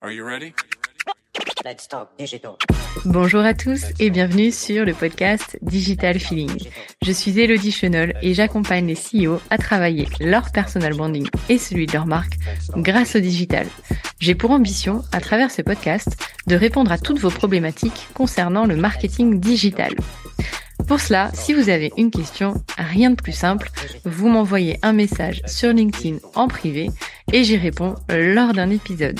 Are you ready? Let's talk digital. Bonjour à tous et bienvenue sur le podcast Digital Feeling. Je suis Elodie Chenol et j'accompagne les CEO à travailler leur personal branding et celui de leur marque grâce au digital. J'ai pour ambition, à travers ce podcast, de répondre à toutes vos problématiques concernant le marketing digital. Pour cela, si vous avez une question, rien de plus simple, vous m'envoyez un message sur LinkedIn en privé et j'y réponds lors d'un épisode.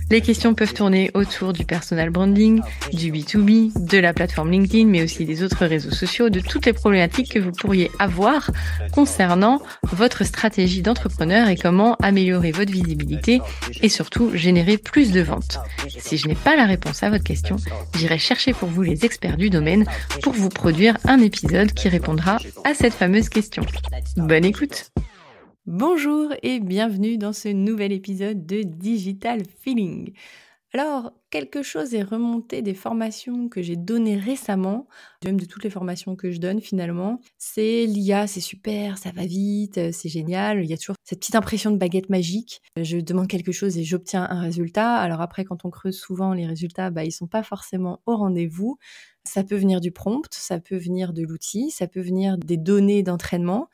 Les questions peuvent tourner autour du personal branding, du B2B, de la plateforme LinkedIn, mais aussi des autres réseaux sociaux, de toutes les problématiques que vous pourriez avoir concernant votre stratégie d'entrepreneur et comment améliorer votre visibilité et surtout générer plus de ventes. Si je n'ai pas la réponse à votre question, j'irai chercher pour vous les experts du domaine pour vous produire un épisode qui répondra à cette fameuse question. Bonne écoute! Bonjour et bienvenue dans ce nouvel épisode de Digital Feeling. Alors, quelque chose est remonté des formations que j'ai données récemment, même de toutes les formations que je donne finalement. C'est l'IA, c'est super, ça va vite, c'est génial. Il y a toujours cette petite impression de baguette magique. Je demande quelque chose et j'obtiens un résultat. Alors après, quand on creuse souvent, les résultats, ils sont pas forcément au rendez-vous. Ça peut venir du prompt, ça peut venir de l'outil, ça peut venir des données d'entraînement.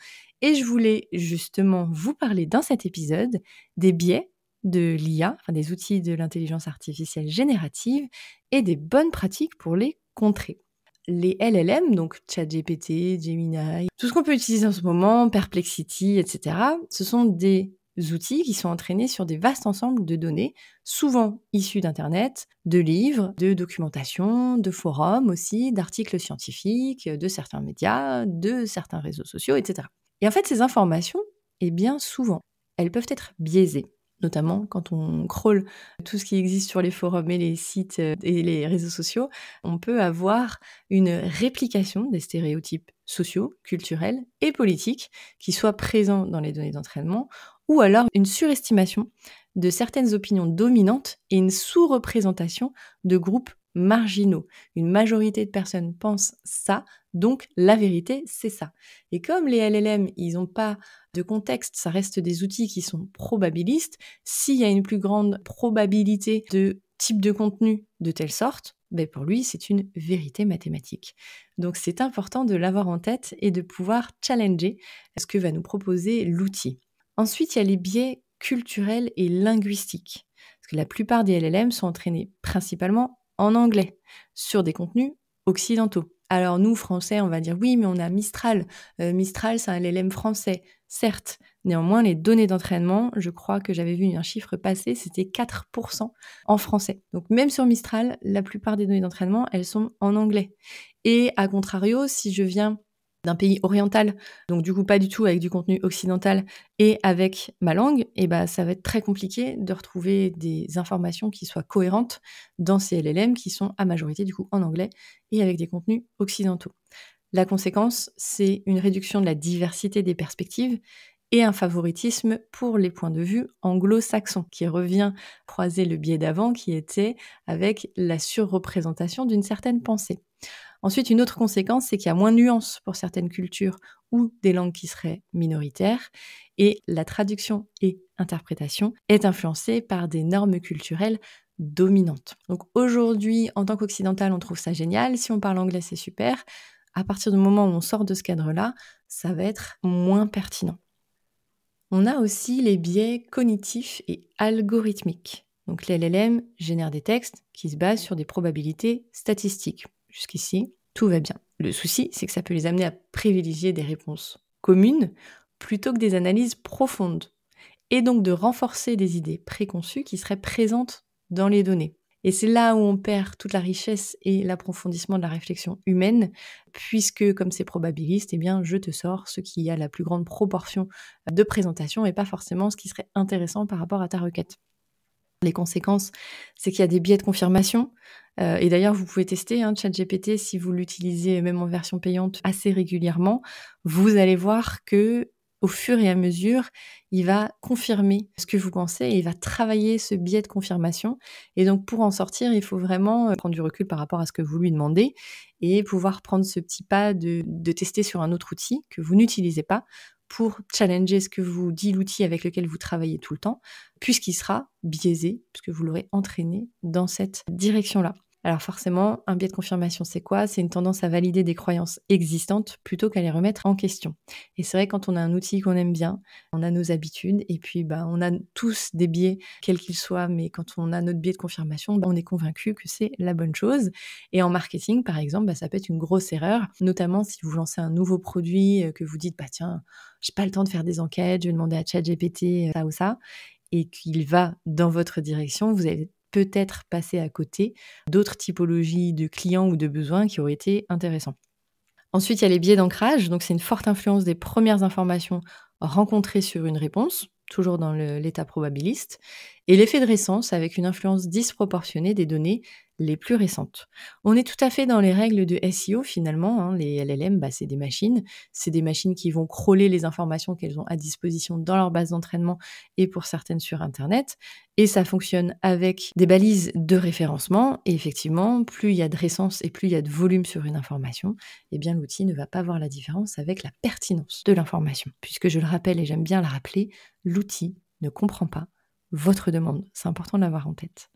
Et je voulais justement vous parler dans cet épisode des biais de l'IA, des outils de l'intelligence artificielle générative et des bonnes pratiques pour les contrer. Les LLM, donc ChatGPT, Gemini, tout ce qu'on peut utiliser en ce moment, Perplexity, etc., ce sont des outils qui sont entraînés sur des vastes ensembles de données, souvent issus d'Internet, de livres, de documentation, de forums aussi, d'articles scientifiques, de certains médias, de certains réseaux sociaux, etc. Et en fait, ces informations, bien souvent, elles peuvent être biaisées, notamment quand on crawl tout ce qui existe sur les forums et les sites et les réseaux sociaux, on peut avoir une réplication des stéréotypes sociaux, culturels et politiques qui soient présents dans les données d'entraînement, ou alors une surestimation de certaines opinions dominantes et une sous-représentation de groupes marginaux. Une majorité de personnes pensent ça, donc la vérité, c'est ça. Et comme les LLM, ils n'ont pas de contexte, ça reste des outils qui sont probabilistes, s'il y a une plus grande probabilité de type de contenu de telle sorte, pour lui, c'est une vérité mathématique. Donc c'est important de l'avoir en tête et de pouvoir challenger ce que va nous proposer l'outil. Ensuite, il y a les biais culturels et linguistiques. Parce que la plupart des LLM sont entraînés principalement en anglais, sur des contenus occidentaux. Alors nous, Français, on va dire oui, mais on a Mistral. Mistral, c'est un LLM français, certes. Néanmoins, les données d'entraînement, je crois que j'avais vu un chiffre passer, c'était 4% en français. Donc même sur Mistral, la plupart des données d'entraînement, elles sont en anglais. Et à contrario, si je viens d'un pays oriental, donc du coup pas du tout avec du contenu occidental et avec ma langue, ça va être très compliqué de retrouver des informations qui soient cohérentes dans ces LLM qui sont à majorité du coup en anglais et avec des contenus occidentaux. La conséquence, c'est une réduction de la diversité des perspectives et un favoritisme pour les points de vue anglo-saxons, qui revient croiser le biais d'avant qui était avec la surreprésentation d'une certaine pensée. Ensuite, une autre conséquence, c'est qu'il y a moins de nuances pour certaines cultures ou des langues qui seraient minoritaires, et la traduction et interprétation est influencée par des normes culturelles dominantes. Donc aujourd'hui, en tant qu'occidental, on trouve ça génial. Si on parle anglais, c'est super. À partir du moment où on sort de ce cadre-là, ça va être moins pertinent. On a aussi les biais cognitifs et algorithmiques. Donc les LLM génèrent des textes qui se basent sur des probabilités statistiques. Jusqu'ici, tout va bien. Le souci, c'est que ça peut les amener à privilégier des réponses communes plutôt que des analyses profondes, et donc de renforcer des idées préconçues qui seraient présentes dans les données. Et c'est là où on perd toute la richesse et l'approfondissement de la réflexion humaine, puisque comme c'est probabiliste, je te sors ce qui a la plus grande proportion de présentation et pas forcément ce qui serait intéressant par rapport à ta requête. Les conséquences, c'est qu'il y a des biais de confirmation. Et d'ailleurs, vous pouvez tester ChatGPT si vous l'utilisez même en version payante assez régulièrement. Vous allez voir que au fur et à mesure, il va confirmer ce que vous pensez et il va travailler ce biais de confirmation. Et donc, pour en sortir, il faut vraiment prendre du recul par rapport à ce que vous lui demandez et pouvoir prendre ce petit pas de tester sur un autre outil que vous n'utilisez pas pour challenger ce que vous dit l'outil avec lequel vous travaillez tout le temps, puisqu'il sera biaisé, puisque vous l'aurez entraîné dans cette direction-là. Alors forcément, un biais de confirmation, c'est quoi? C'est une tendance à valider des croyances existantes plutôt qu'à les remettre en question. Et c'est vrai, quand on a un outil qu'on aime bien, on a nos habitudes, et puis on a tous des biais, quels qu'ils soient, mais quand on a notre biais de confirmation, on est convaincu que c'est la bonne chose. Et en marketing, par exemple, ça peut être une grosse erreur, notamment si vous lancez un nouveau produit, que vous dites, tiens, j'ai pas le temps de faire des enquêtes, je vais demander à ChatGPT ça ou ça, et qu'il va dans votre direction, vous allez peut-être passer à côté d'autres typologies de clients ou de besoins qui auraient été intéressants. Ensuite, il y a les biais d'ancrage. Donc, c'est une forte influence des premières informations rencontrées sur une réponse, toujours dans l'état probabiliste, et l'effet de récence avec une influence disproportionnée des données les plus récentes. On est tout à fait dans les règles de SEO finalement. Les LLM, c'est des machines qui vont crawler les informations qu'elles ont à disposition dans leur base d'entraînement et pour certaines sur Internet. Et ça fonctionne avec des balises de référencement. Et effectivement, plus il y a de récence et plus il y a de volume sur une information, l'outil ne va pas voir la différence avec la pertinence de l'information. Puisque je le rappelle et j'aime bien le rappeler, l'outil ne comprend pas votre demande. C'est important de l'avoir en tête.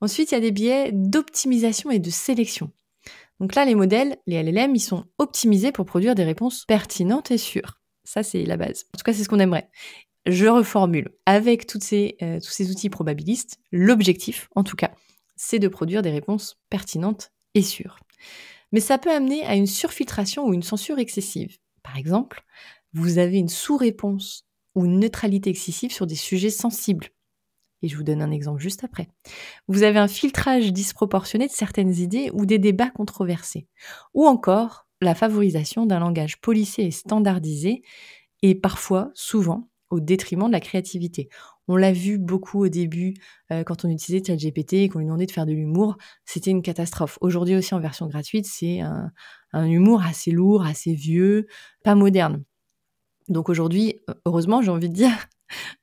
Ensuite, il y a des biais d'optimisation et de sélection. Donc là, les modèles, les LLM, ils sont optimisés pour produire des réponses pertinentes et sûres. Ça, c'est la base. En tout cas, c'est ce qu'on aimerait. Je reformule. Avec tous ces outils probabilistes, l'objectif, en tout cas, c'est de produire des réponses pertinentes et sûres. Mais ça peut amener à une surfiltration ou une censure excessive. Par exemple, vous avez une sous-réponse ou une neutralité excessive sur des sujets sensibles. Et je vous donne un exemple juste après. Vous avez un filtrage disproportionné de certaines idées ou des débats controversés. Ou encore, la favorisation d'un langage policé et standardisé, et parfois, souvent, au détriment de la créativité. On l'a vu beaucoup au début, quand on utilisait ChatGPT et qu'on lui demandait de faire de l'humour, c'était une catastrophe. Aujourd'hui aussi, en version gratuite, c'est un humour assez lourd, assez vieux, pas moderne. Donc aujourd'hui, heureusement, j'ai envie de dire,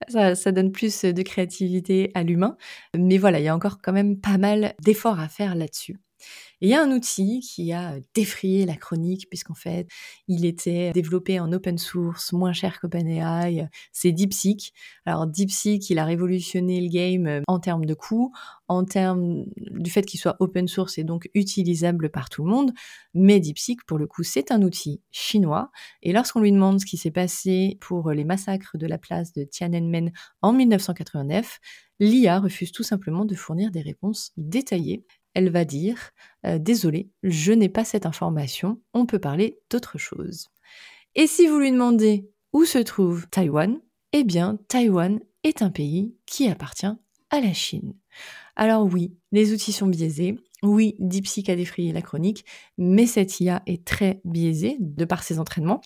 ça donne plus de créativité à l'humain. Mais voilà, il y a encore quand même pas mal d'efforts à faire là-dessus. Et il y a un outil qui a défrayé la chronique, puisqu'en fait, il était développé en open source, moins cher qu'OpenAI, c'est DeepSeek. Alors DeepSeek, il a révolutionné le game en termes de coût, en termes du fait qu'il soit open source et donc utilisable par tout le monde. Mais DeepSeek, pour le coup, c'est un outil chinois. Et lorsqu'on lui demande ce qui s'est passé pour les massacres de la place de Tiananmen en 1989, l'IA refuse tout simplement de fournir des réponses détaillées. Elle va dire « Désolé, je n'ai pas cette information, on peut parler d'autre chose ». Et si vous lui demandez où se trouve Taïwan, eh bien, Taïwan est un pays qui appartient à la Chine. Alors oui, les outils sont biaisés, oui, DeepSeek a défrayé la chronique, mais cette IA est très biaisée de par ses entraînements,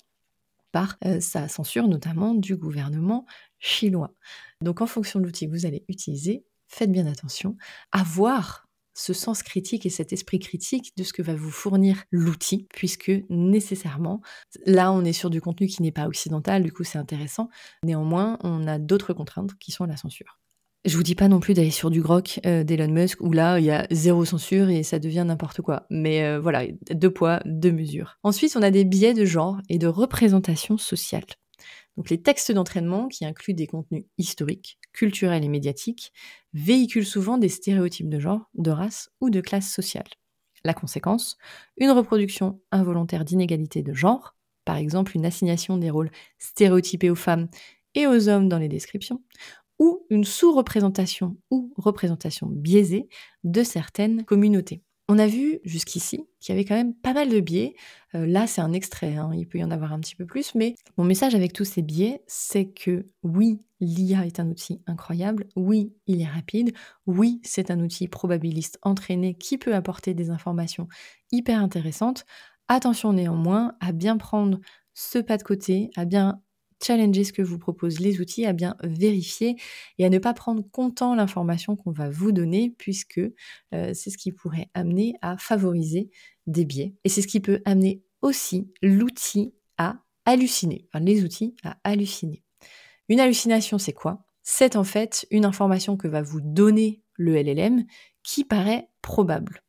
par sa censure notamment du gouvernement chinois. Donc en fonction de l'outil que vous allez utiliser, faites bien attention à voir ce sens critique et cet esprit critique de ce que va vous fournir l'outil, puisque nécessairement, là on est sur du contenu qui n'est pas occidental, du coup c'est intéressant. Néanmoins, on a d'autres contraintes qui sont la censure. Je vous dis pas non plus d'aller sur du grok d'Elon Musk, où là il y a zéro censure et ça devient n'importe quoi. Mais voilà, 2 poids, 2 mesures. Ensuite, on a des biais de genre et de représentation sociale. Donc les textes d'entraînement, qui incluent des contenus historiques, culturels et médiatiques, véhiculent souvent des stéréotypes de genre, de race ou de classe sociale. La conséquence, une reproduction involontaire d'inégalités de genre, par exemple une assignation des rôles stéréotypés aux femmes et aux hommes dans les descriptions, ou une sous-représentation ou représentation biaisée de certaines communautés. On a vu jusqu'ici qu'il y avait quand même pas mal de biais. Là, c'est un extrait, il peut y en avoir un petit peu plus, mais mon message avec tous ces biais, c'est que oui, l'IA est un outil incroyable, oui, il est rapide, oui, c'est un outil probabiliste entraîné qui peut apporter des informations hyper intéressantes. Attention néanmoins à bien prendre ce pas de côté, à bien challenger ce que vous proposent les outils, à bien vérifier et à ne pas prendre comptant l'information qu'on va vous donner, puisque c'est ce qui pourrait amener à favoriser des biais. Et c'est ce qui peut amener aussi l'outil à halluciner, enfin les outils à halluciner. Une hallucination, c'est quoi ? C'est en fait une information que va vous donner le LLM qui paraît probable,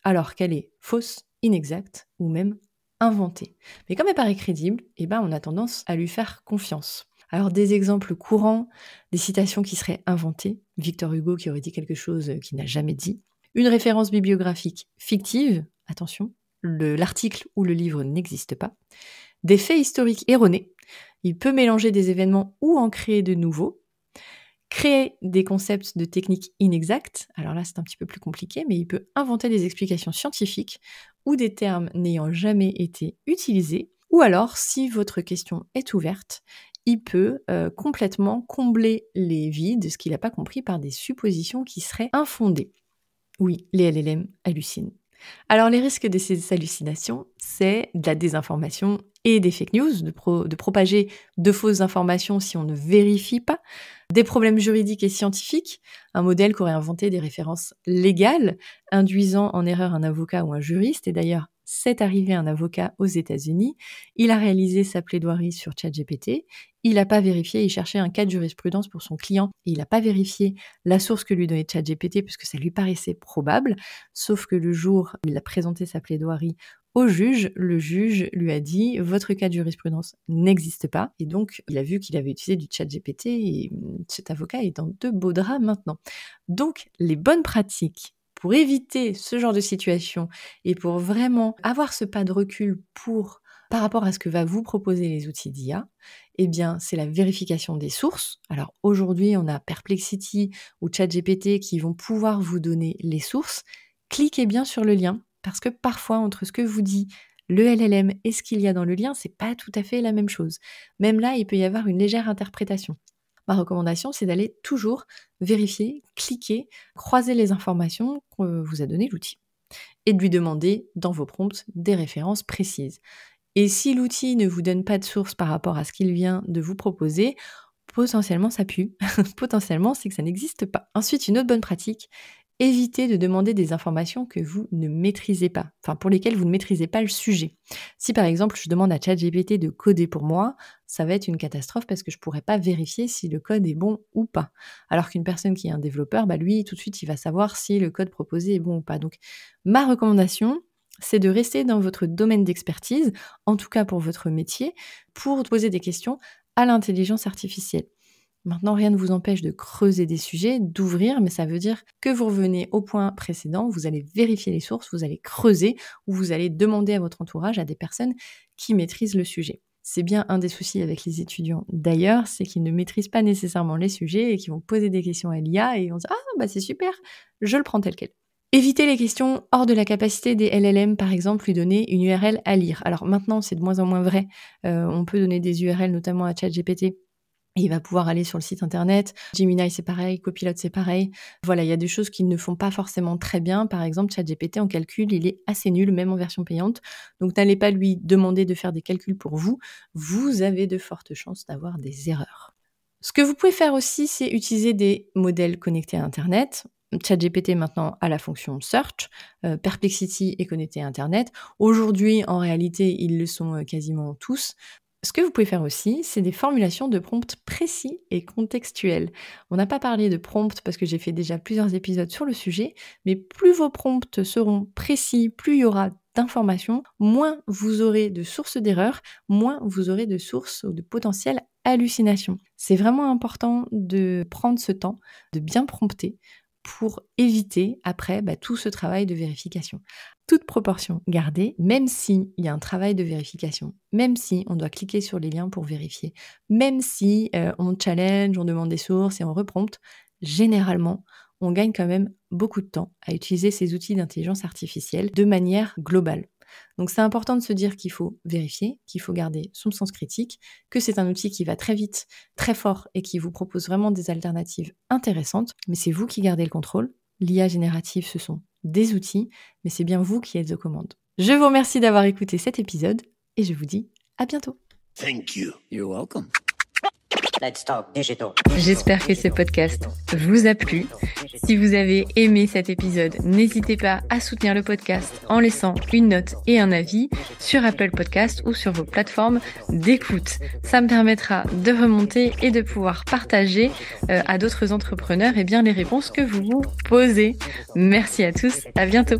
alors qu'elle est fausse, inexacte ou même inventée. Mais comme elle paraît crédible, on a tendance à lui faire confiance. Alors des exemples courants, des citations qui seraient inventées, Victor Hugo qui aurait dit quelque chose qu'il n'a jamais dit, une référence bibliographique fictive, attention, l'article ou le livre n'existe pas, des faits historiques erronés, il peut mélanger des événements ou en créer de nouveaux, créer des concepts de techniques inexactes, alors là c'est un petit peu plus compliqué, mais il peut inventer des explications scientifiques ou des termes n'ayant jamais été utilisés, ou alors si votre question est ouverte, il peut complètement combler les vides, ce qu'il n'a pas compris, par des suppositions qui seraient infondées. Oui, les LLM hallucinent. Alors les risques de ces hallucinations, c'est de la désinformation et des fake news, de propager de fausses informations si on ne vérifie pas, des problèmes juridiques et scientifiques, un modèle qui aurait inventé des références légales, induisant en erreur un avocat ou un juriste, et d'ailleurs c'est arrivé à un avocat aux États-Unis, il a réalisé sa plaidoirie sur ChatGPT, il n'a pas vérifié, il cherchait un cas de jurisprudence pour son client, et il n'a pas vérifié la source que lui donnait ChatGPT puisque ça lui paraissait probable, sauf que le jour où il a présenté sa plaidoirie au juge, le juge lui a dit « Votre cas de jurisprudence n'existe pas ». Et donc, il a vu qu'il avait utilisé du ChatGPT et cet avocat est dans de beaux draps maintenant. Donc, les bonnes pratiques pour éviter ce genre de situation et pour vraiment avoir ce pas de recul par rapport à ce que va vous proposer les outils d'IA, c'est la vérification des sources. Alors aujourd'hui, on a Perplexity ou ChatGPT qui vont pouvoir vous donner les sources. Cliquez bien sur le lien parce que parfois, entre ce que vous dit le LLM et ce qu'il y a dans le lien, c'est pas tout à fait la même chose. Même là, il peut y avoir une légère interprétation. Ma recommandation, c'est d'aller toujours vérifier, cliquer, croiser les informations que vous a donné l'outil et de lui demander dans vos prompts des références précises. Et si l'outil ne vous donne pas de source par rapport à ce qu'il vient de vous proposer, potentiellement ça pue. Potentiellement, c'est que ça n'existe pas. Ensuite, une autre bonne pratique, évitez de demander des informations que vous ne maîtrisez pas, pour lesquelles vous ne maîtrisez pas le sujet. Si par exemple, je demande à ChatGPT de coder pour moi, ça va être une catastrophe parce que je ne pourrai pas vérifier si le code est bon ou pas. Alors qu'une personne qui est un développeur, lui, tout de suite, il va savoir si le code proposé est bon ou pas. Donc, ma recommandation, c'est de rester dans votre domaine d'expertise, en tout cas pour votre métier, pour poser des questions à l'intelligence artificielle. Maintenant, rien ne vous empêche de creuser des sujets, d'ouvrir, mais ça veut dire que vous revenez au point précédent, vous allez vérifier les sources, vous allez creuser, ou vous allez demander à votre entourage, à des personnes qui maîtrisent le sujet. C'est bien un des soucis avec les étudiants d'ailleurs, c'est qu'ils ne maîtrisent pas nécessairement les sujets et qu'ils vont poser des questions à l'IA et on se dit « Ah, c'est super, je le prends tel quel ». Évitez les questions hors de la capacité des LLM, par exemple, lui donner une URL à lire. Alors maintenant, c'est de moins en moins vrai. On peut donner des URL, notamment à ChatGPT. Et il va pouvoir aller sur le site internet. Gemini, c'est pareil. Copilot, c'est pareil. Voilà, il y a des choses qui ne font pas forcément très bien. Par exemple, ChatGPT, en calcul, il est assez nul, même en version payante. Donc, n'allez pas lui demander de faire des calculs pour vous. Vous avez de fortes chances d'avoir des erreurs. Ce que vous pouvez faire aussi, c'est utiliser des modèles connectés à Internet. ChatGPT maintenant a la fonction Search, Perplexity est connecté à Internet. Aujourd'hui, en réalité, ils le sont quasiment tous. Ce que vous pouvez faire aussi, c'est des formulations de prompts précis et contextuels. On n'a pas parlé de prompts parce que j'ai fait déjà plusieurs épisodes sur le sujet, mais plus vos prompts seront précis, plus il y aura d'informations, moins vous aurez de sources d'erreurs, moins vous aurez de sources ou de potentielles hallucinations. C'est vraiment important de prendre ce temps, de bien prompter, pour éviter après tout ce travail de vérification. Toute proportion gardée, même s'il y a un travail de vérification, même si on doit cliquer sur les liens pour vérifier, même si on challenge, on demande des sources et on reprompte, généralement, on gagne quand même beaucoup de temps à utiliser ces outils d'intelligence artificielle de manière globale. Donc c'est important de se dire qu'il faut vérifier, qu'il faut garder son sens critique, que c'est un outil qui va très vite, très fort et qui vous propose vraiment des alternatives intéressantes, mais c'est vous qui gardez le contrôle. L'IA générative, ce sont des outils, mais c'est bien vous qui êtes aux commandes. Je vous remercie d'avoir écouté cet épisode et je vous dis à bientôt. Thank you. You're welcome. Let's talk digital. J'espère que ce podcast vous a plu. Si vous avez aimé cet épisode, n'hésitez pas à soutenir le podcast en laissant une note et un avis sur Apple Podcast ou sur vos plateformes d'écoute. Ça me permettra de remonter et de pouvoir partager à d'autres entrepreneurs les réponses que vous vous posez. Merci à tous, à bientôt.